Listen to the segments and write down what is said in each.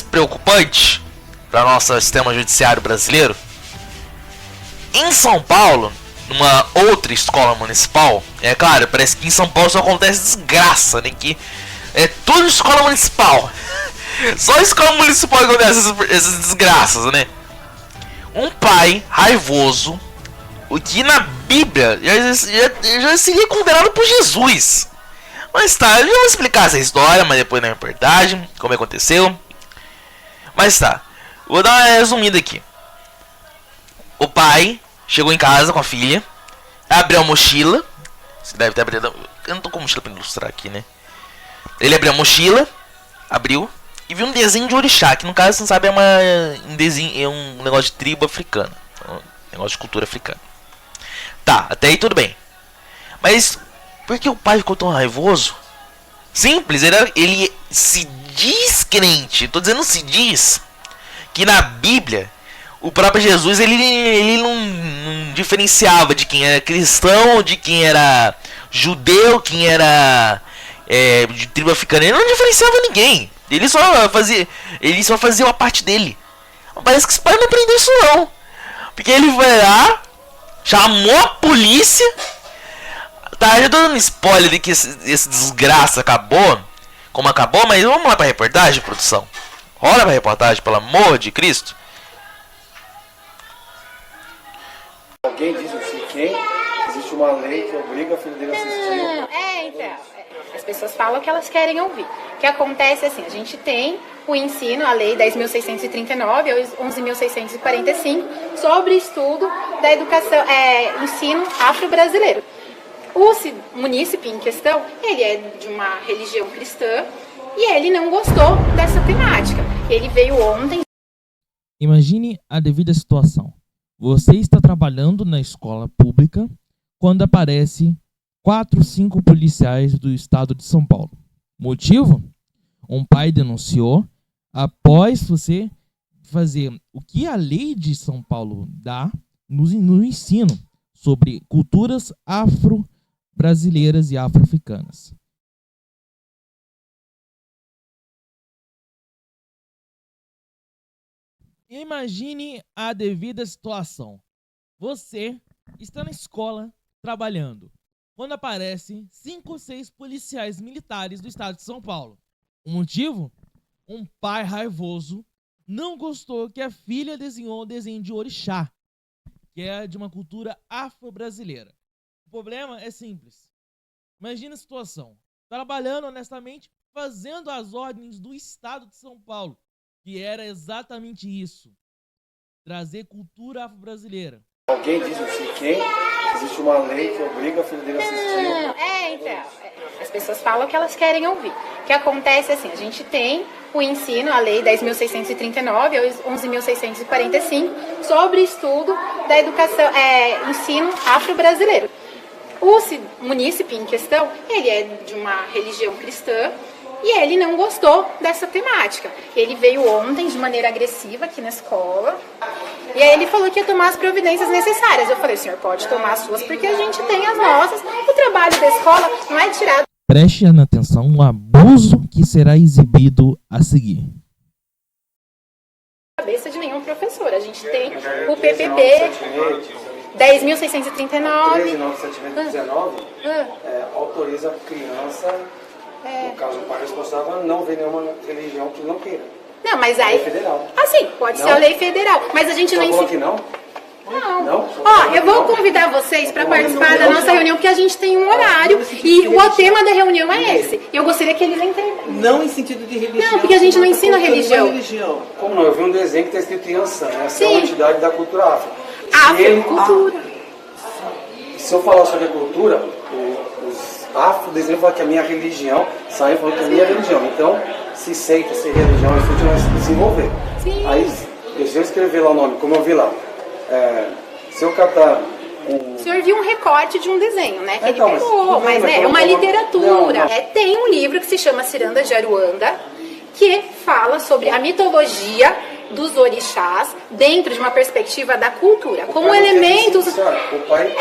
preocupante para nosso sistema judiciário brasileiro. Em São Paulo, numa outra escola municipal, é claro, parece que em São Paulo só acontece desgraça, né? Que é tudo escola municipal. Só escola municipal acontece essas desgraças, né? Um pai raivoso, o que na Bíblia já seria condenado por Jesus. Mas tá, eu vou explicar essa história, mas depois na reportagem, como aconteceu. Mas tá, vou dar uma resumida aqui. O pai chegou em casa com a filha, abriu a mochila. Você deve ter abrido. Eu não tô com mochila pra ilustrar aqui, né? Ele abriu a mochila, abriu e viu um desenho de orixá, que no caso, você não sabe, um desenho, é um negócio de tribo africana, um negócio de cultura africana. Tá, até aí tudo bem. Mas por que o pai ficou tão raivoso? Simples, ele se diz crente. Tô dizendo se diz que na Bíblia o próprio Jesus ele não diferenciava de quem era cristão, de quem era judeu, quem era de tribo africana. Ele não diferenciava ninguém. Ele só fazia a parte dele. Parece que esse pai não aprendeu isso não. Porque ele vai lá, chamou a polícia. Tá, já tô dando spoiler de que esse desgraça acabou. Como acabou, mas vamos lá pra reportagem, produção. Rola pra reportagem, pelo amor de Cristo. Alguém diz não sei quem, existe uma lei que obriga a filha dele a assistir. Então, as pessoas falam o que elas querem ouvir. O que acontece assim, a gente tem o ensino, a lei 10.639 ou 11.645, sobre estudo da educação, ensino afro-brasileiro. O munícipe em questão, ele é de uma religião cristã e ele não gostou dessa temática. Ele veio ontem. Imagine a devida situação. Você está trabalhando na escola pública quando aparece 4, 5 policiais do estado de São Paulo. Motivo? Um pai denunciou após você fazer o que a lei de São Paulo dá no ensino sobre culturas afro-brasileiras e afro-africanas. Imagine a devida situação. Você está na escola trabalhando quando aparecem 5 ou 6 policiais militares do estado de São Paulo. O motivo? Um pai raivoso não gostou que a filha desenhou o desenho de orixá, que é de uma cultura afro-brasileira. O problema é simples. Imagina a situação. Trabalhando honestamente, fazendo as ordens do estado de São Paulo, que era exatamente isso. Trazer cultura afro-brasileira. Alguém diz não sei quem, existe uma lei que obriga a filha dele a assistir. Então, as pessoas falam o que elas querem ouvir. O que acontece assim, a gente tem o ensino, a lei 10.639 ou 11.645, sobre estudo da educação, ensino afro-brasileiro. O munícipe em questão, ele é de uma religião cristã e ele não gostou dessa temática. Ele veio ontem de maneira agressiva aqui na escola e aí ele falou que ia tomar as providências necessárias. Eu falei, o senhor pode tomar as suas porque a gente tem as nossas. O trabalho da escola não é tirado. Preste atenção no abuso que será exibido a seguir. Cabeça de nenhum professor. A gente tem o PPP 10.639. 13.919 autoriza a criança, no caso o pai responsável, a não ver nenhuma religião que não queira. Não, mas aí... Lei federal. Ah, sim, pode ser a lei federal. Mas a gente não ensina... que não? Não. Ó, eu vou convidar vocês para participar da nossa reunião, porque a gente tem um horário e o tema da reunião é esse. Eu gostaria que eles entrem. Não em sentido de religião. Não, porque a gente não ensina religião. Como não? Eu vi um desenho que está escrito Yansan, né? Essa é Sim. uma entidade da cultura afro. Afro-cultura. Se eu falar sobre a cultura, os afro-desenhos falam que a minha religião, saem falando que a minha religião. Então, se seita, se religião, isso a gente vai se desenvolver. Sim. Aí, deixa eu escrever lá o nome, como eu vi lá. Se eu catar O senhor viu um recorte de um desenho, né? Que então, ele pegou, mas é uma literatura. Não. Tem um livro que se chama Ciranda de Aruanda, que fala sobre a mitologia dos orixás dentro de uma perspectiva da cultura, como elementos... O pai,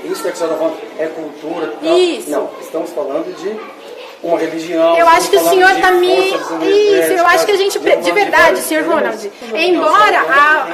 isso que a senhora está falando é cultura. Isso. Não, estamos falando de uma religião. Eu acho que o senhor tá me... Isso, eu acho que a gente... De verdade, senhor Ronald, embora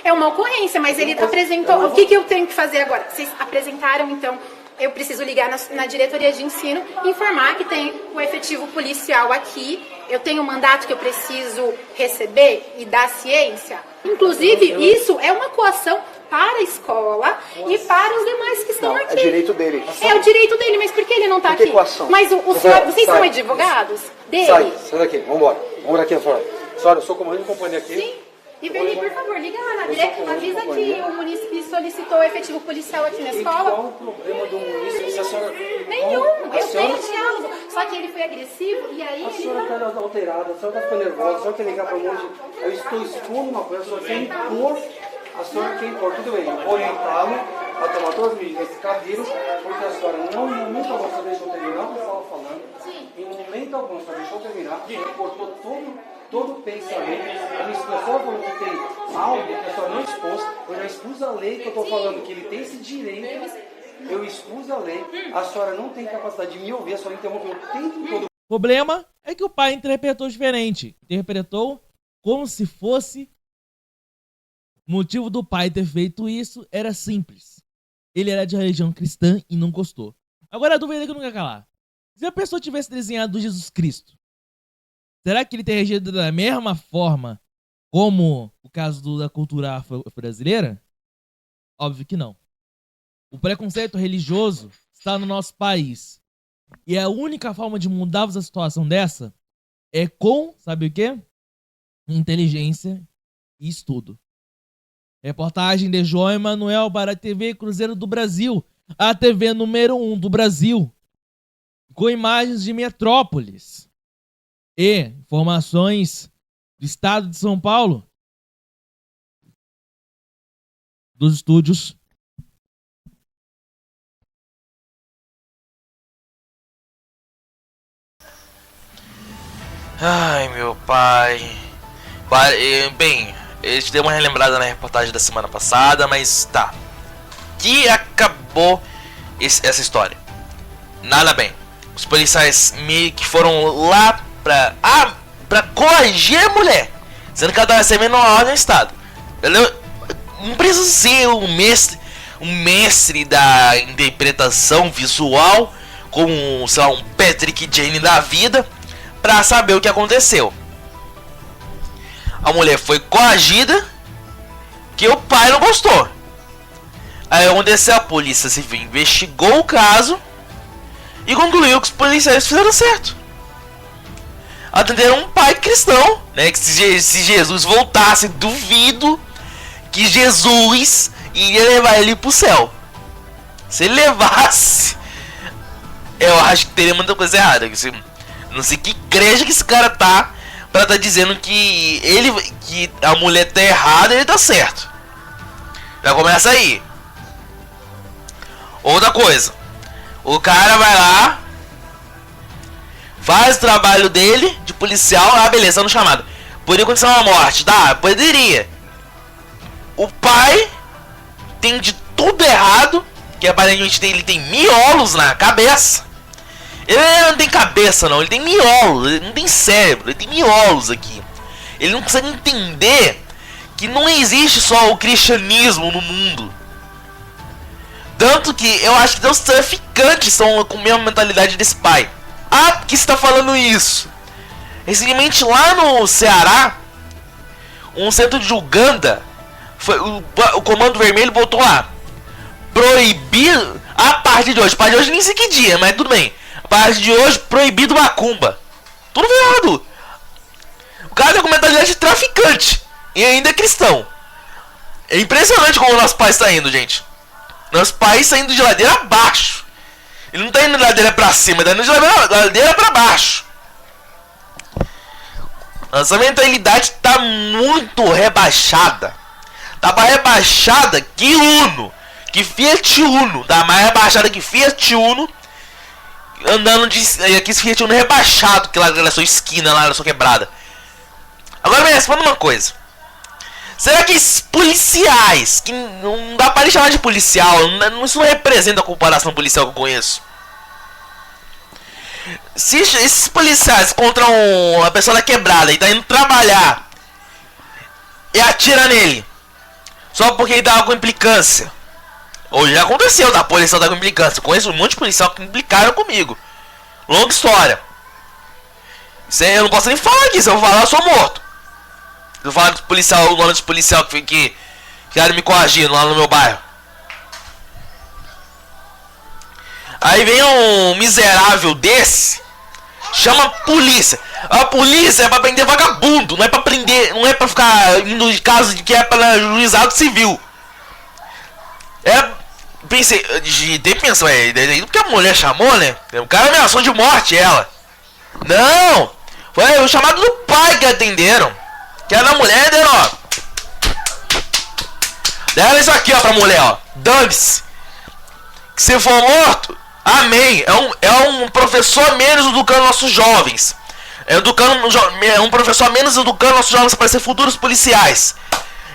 é uma ocorrência, mas ele apresentou... O que eu tenho que fazer agora? Vocês apresentaram, então... Eu preciso ligar na diretoria de ensino, informar que tem o efetivo policial aqui. Eu tenho um mandato que eu preciso receber e dar ciência. Inclusive, isso é uma coação para a escola e para os demais que estão aqui. É direito dele. É o direito dele, mas por que ele não está aqui? Coação? Mas o senhor, vocês são advogados dele? Sai daqui, vambora. Vamos daqui, senhora. Senhora, eu sou comandante de companhia aqui. Sim. E Beni, por favor, liga lá na direita, avisa que o munícipe solicitou o efetivo policial aqui na escola. Qual o problema do munícipe se a senhora... Nenhum, eu tenho diálogo. Só que ele foi agressivo e aí A senhora está alterada, a senhora está ficando nervosa, a senhora quer ligar para um monte de... Eu estou expondo uma coisa, a senhora quer impor, a senhora quer impor, tudo bem, eu vou orientá-lo a tomar todas as medidas cabíveis, porque a senhora não, em momento algum, só deixou terminar o que eu estava falando, em momento algum, só deixou terminar, cortou todo o pensamento. A minha situação falou que tem algo que a senhora não expôs, eu já expus a lei que eu estou falando, que ele tem esse direito, eu expus a lei, a senhora não tem capacidade de me ouvir, a senhora interrompeu o tempo todo. O problema é que o pai interpretou diferente. Interpretou como se fosse... O motivo do pai ter feito isso era simples. Ele era de religião cristã e não gostou. Agora a dúvida que eu não quero calar. Se a pessoa tivesse desenhado Jesus Cristo, será que ele teria reagido da mesma forma como o caso da cultura afro-brasileira? Óbvio que não. O preconceito religioso está no nosso país. E a única forma de mudar a situação dessa é com, sabe o quê? Inteligência e estudo. Reportagem de João Emanuel para a TV Cruzeiro do Brasil, a TV número 1 do Brasil, com imagens de metrópoles e informações do estado de São Paulo, dos estúdios Ai, meu pai. Bem, a gente deu uma relembrada na reportagem da semana passada, mas tá. Que acabou essa história. Nada bem. Os policiais meio que foram lá pra coagir a mulher, sendo que ela tava recebendo uma ordem do estado. Entendeu? Não precisa ser um mestre da interpretação visual, como, sei lá, um Patrick Jane da vida, pra saber o que aconteceu. A mulher foi coagida, que o pai não gostou. Aí aconteceu, a polícia civil investigou o caso e concluiu que os policiais fizeram certo. Atenderam um pai cristão, né? Que se Jesus voltasse, duvido que Jesus iria levar ele pro céu. Se ele levasse, eu acho que teria muita coisa errada. Não sei que igreja que esse cara tá pra tá dizendo que a mulher tá errada e ele tá certo. Já começa aí. Outra coisa, o cara vai lá, faz o trabalho dele de policial, beleza, tá no chamado. Poderia acontecer uma morte, tá? Poderia. O pai tem de tudo errado, que aparentemente ele tem miolos na cabeça. Ele não tem cabeça não, ele tem miolos, ele não tem cérebro, ele tem miolos aqui. Ele não consegue entender que não existe só o cristianismo no mundo. Tanto que eu acho que os traficantes são com a mesma mentalidade desse pai. Ah, por que você tá falando isso? Recentemente lá no Ceará, um centro de Uganda, o Comando Vermelho botou lá: proibido, a partir de hoje nem sei que dia, mas tudo bem. A partir de hoje, proibido macumba. Tudo errado. O cara tem com mentalidade de traficante e ainda é cristão. É impressionante como o nosso país está indo, gente. Nosso país está indo de ladeira abaixo. Ele não está indo de ladeira para cima, está indo de ladeira para baixo. Nossa mentalidade está muito rebaixada. Tá mais rebaixada que Uno, que Fiat Uno. Tá mais rebaixada que Fiat Uno. Andando de aqui, esse Fiat Uno rebaixado, que lá na sua esquina, lá na sua quebrada. Agora me responda uma coisa. Será que esses policiais, que não dá pra nem chamar de policial, isso não representa a comparação policial que eu conheço. Se esses policiais encontram uma pessoa da quebrada e tá indo trabalhar e atira nele só porque ele tava com implicância, ou já aconteceu da policial dar com implicância. Eu conheço um monte de policial que implicaram comigo. Longa história. Eu não posso nem falar aqui, se eu falar eu sou morto. Se eu falar do policial, o nome dos policial que querem me coagir lá no meu bairro. Aí vem um miserável desse, chama a polícia. A polícia é pra prender vagabundo, não é pra prender, não é pra ficar indo de casa de que é para juizado civil. Pensei, pensou, porque a mulher chamou, né? O cara ameaçou de morte ela. Não! Foi o chamado do pai que atenderam. Que era a mulher, deram, ó. Deram isso aqui, ó, pra mulher, ó. Dane-se. Que se for morto, amém. É um professor menos educando nossos jovens. É um professor menos educando nossos jovens para ser futuros policiais.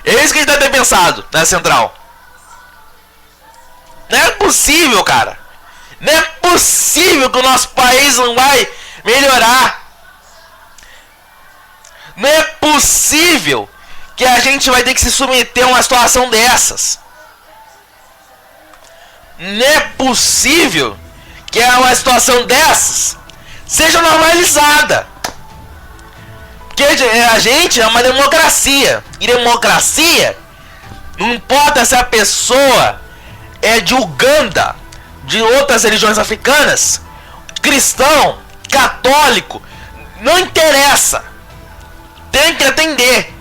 É isso que a gente deve ter pensado na central. Não é possível, cara. Não é possível que o nosso país não vai melhorar. Não é possível que a gente vai ter que se submeter a uma situação dessas. Não é possível que uma situação dessas seja normalizada. Porque a gente é uma democracia. E democracia, não importa se a pessoa é de Uganda, de outras religiões africanas, cristão, católico, não interessa. Tem que atender.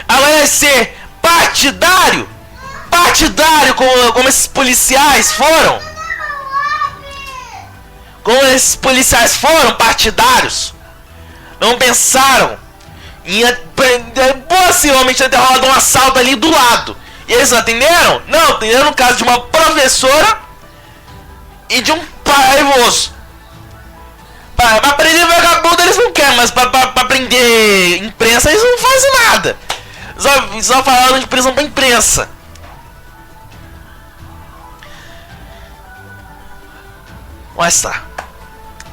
Agora vai ser partidário, como esses policiais foram. Como esses policiais foram partidários. Não pensaram em possivelmente ter rolado um assalto ali do lado. E eles não atenderam? Não, atenderam no caso de uma professora e de um pai raivoso. Pra prender vagabundo eles não querem, mas pra prender imprensa eles não fazem nada. Só falaram de prisão pra imprensa. Mas tá.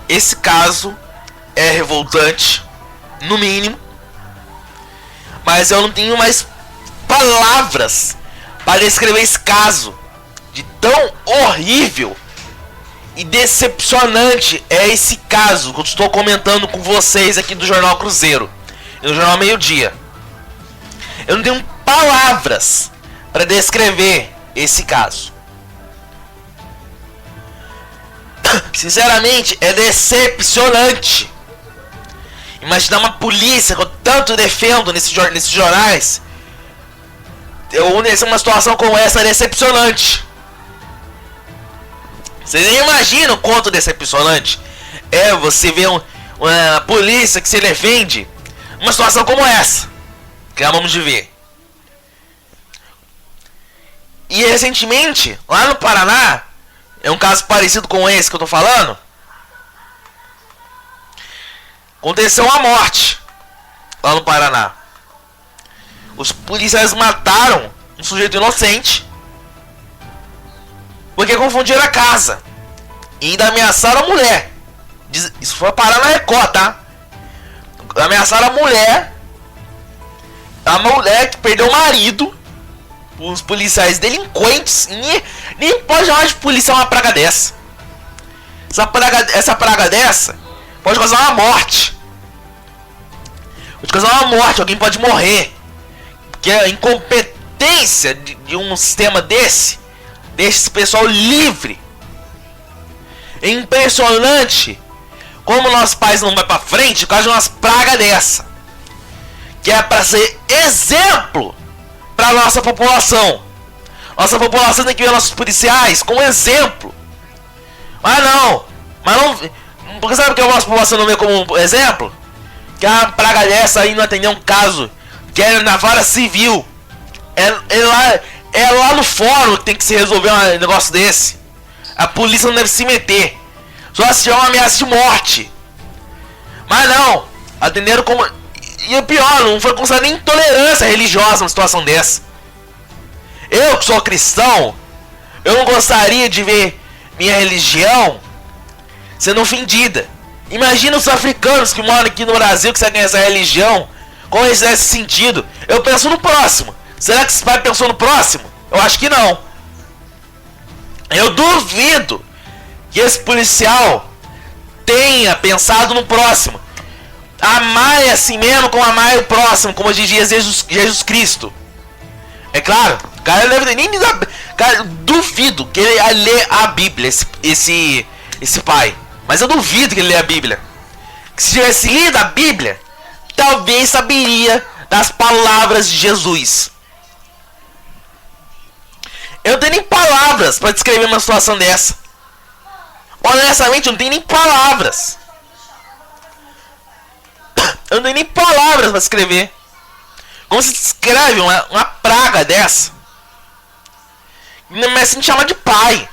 Esse caso é revoltante, no mínimo. Mas eu não tenho mais palavras para descrever esse caso de tão horrível e decepcionante é esse caso que eu estou comentando com vocês aqui do Jornal Cruzeiro e no Jornal Meio Dia. Eu não tenho palavras para descrever esse caso. Sinceramente, é decepcionante. Imaginar uma polícia que eu tanto defendo nesses jornais. Uma situação como essa é decepcionante. Vocês nem imaginam o quanto decepcionante é você ver uma polícia que se defende uma situação como essa que acabamos de ver. E recentemente, lá no Paraná, é um caso parecido com esse que eu tô falando, aconteceu uma morte lá no Paraná. Os policiais mataram um sujeito inocente porque confundiram a casa e ainda ameaçaram a mulher. Isso foi parar na Record, tá? Ameaçaram a mulher que perdeu o marido. Os policiais delinquentes. Nem pode chamar de policial uma praga dessa. Essa praga dessa pode causar uma morte. Alguém pode morrer. Porque a incompetência de um sistema desse deixa esse pessoal livre. É impressionante como nosso país não vai pra frente por causa de umas pragas dessa. Que é pra ser exemplo pra nossa população. Nossa população tem que ver nossos policiais como exemplo. Mas não. Porque sabe que a nossa população não vê como exemplo? Que a praga dessa aí não atendeu um caso que é na vara civil. É lá no fórum que tem que se resolver um negócio desse. A polícia não deve se meter. Só se tiver uma ameaça de morte. Mas não. Atenderam como... E o pior, não foi considerado nem intolerância religiosa numa situação dessa. Eu que sou cristão, eu não gostaria de ver minha religião sendo ofendida. Imagina os africanos que moram aqui no Brasil que seguem essa religião. Como eles desse sentido? Eu penso no próximo. Será que esse pai pensou no próximo? Eu acho que não. Eu duvido que esse policial tenha pensado no próximo. Amar é assim mesmo como amar o próximo, como dizia Jesus Cristo. É claro, o cara deve ter nem... Cara, duvido que ele lê a Bíblia, esse pai. Mas eu duvido que ele lê a Bíblia. Que se tivesse lido a Bíblia, talvez saberia das palavras de Jesus. Eu não tenho nem palavras para descrever uma situação dessa. Honestamente, eu não tenho nem palavras. Eu não tenho nem palavras para escrever. Como se descreve uma praga dessa? Mas se me chama de pai.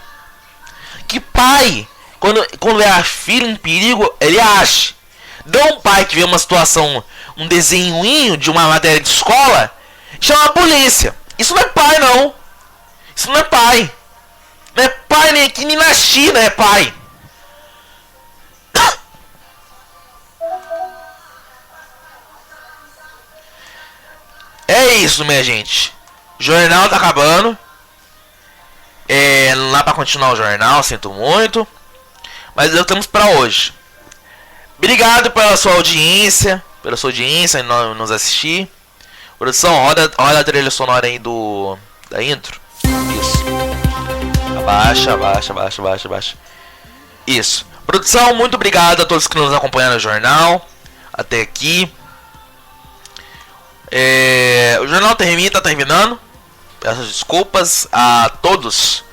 Que pai, quando vê a filha em perigo, ele age. Não um pai que vê uma situação, um desenhoinho de uma matéria de escola, chama a polícia. Isso não é pai, não. Isso não é pai. Não é pai nem aqui, nem na China é pai. É isso, minha gente. O jornal tá acabando. Não dá pra continuar o jornal, sinto muito. Mas temos pra hoje. Obrigado pela sua audiência. Em nos assistir. Produção, roda a trilha sonora aí da intro. Isso. Abaixa. Isso. Produção, muito obrigado a todos que nos acompanharam no jornal. Até aqui. O jornal tá terminando. Peço desculpas a todos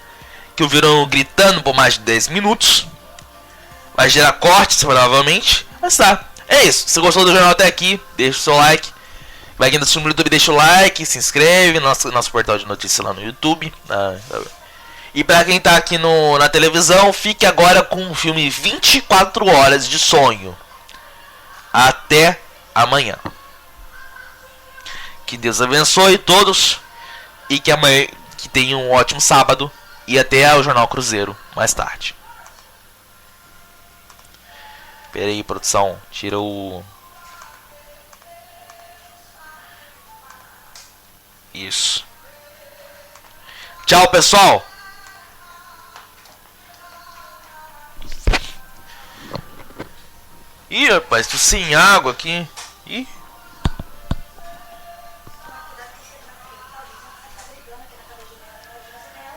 que ouviram gritando por mais de 10 minutos. Vai gerar cortes, provavelmente. Mas tá, é isso. Se gostou do jornal até aqui, deixa o seu like. Vai aqui no YouTube, deixa o like, se inscreve no nosso portal de notícias lá no YouTube. E pra quem tá aqui na televisão, fique agora com o filme 24 Horas de Sonho. Até amanhã. Que Deus abençoe todos. E que amanhã tenham um ótimo sábado. E até o Jornal Cruzeiro mais tarde. Pera aí, produção. Tira o... Isso. Tchau, pessoal. Ih, rapaz, tô sem água aqui. Ih.